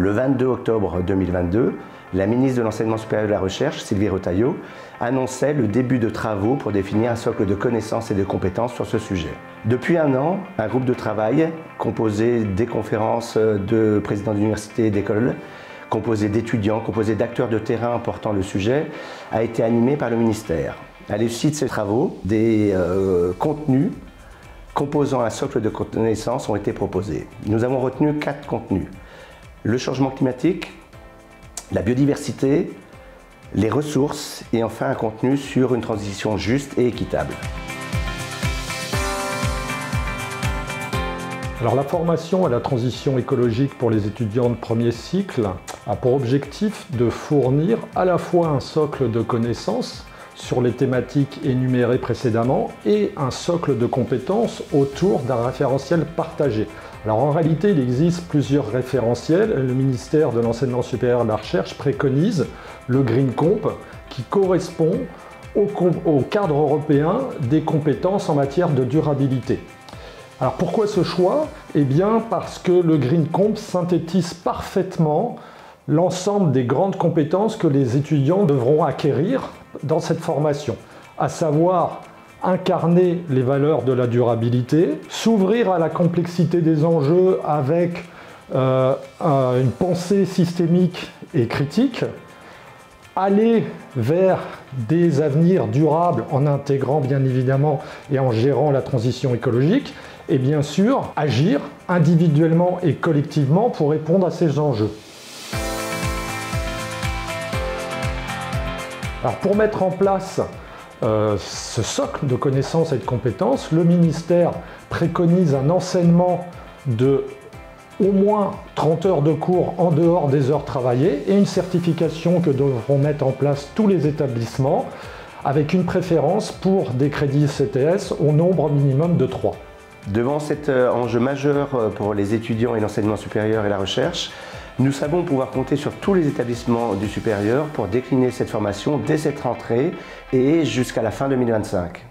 Le 22 octobre 2022, la ministre de l'Enseignement supérieur et de la Recherche, Sylvie Retailleau, annonçait le début de travaux pour définir un socle de connaissances et de compétences sur ce sujet. Depuis un an, un groupe de travail composé des conférences de présidents d'universités et d'écoles, composé d'étudiants, composé d'acteurs de terrain portant le sujet, a été animé par le ministère. À l'issue de ces travaux, des contenus composant un socle de connaissances ont été proposés. Nous avons retenu 4 contenus. Le changement climatique, la biodiversité, les ressources et enfin un contenu sur une transition juste et équitable. Alors la formation à la transition écologique pour les étudiants de premier cycle a pour objectif de fournir à la fois un socle de connaissances sur les thématiques énumérées précédemment et un socle de compétences autour d'un référentiel partagé. Alors en réalité, il existe plusieurs référentiels. Le ministère de l'Enseignement supérieur et de la Recherche préconise le Green Comp qui correspond au cadre européen des compétences en matière de durabilité. Alors pourquoi ce choix? Eh bien parce que le Green Comp synthétise parfaitement l'ensemble des grandes compétences que les étudiants devront acquérir dans cette formation, à savoir incarner les valeurs de la durabilité, s'ouvrir à la complexité des enjeux avec une pensée systémique et critique, aller vers des avenirs durables en intégrant bien évidemment et en gérant la transition écologique, et bien sûr agir individuellement et collectivement pour répondre à ces enjeux. Alors pour mettre en place ce socle de connaissances et de compétences, le ministère préconise un enseignement de au moins 30 heures de cours en dehors des heures travaillées et une certification que devront mettre en place tous les établissements avec une préférence pour des crédits CTS au nombre minimum de 3. Devant cet enjeu majeur pour les étudiants et l'enseignement supérieur et la recherche, nous savons pouvoir compter sur tous les établissements du supérieur pour décliner cette formation dès cette rentrée et jusqu'à la fin 2025.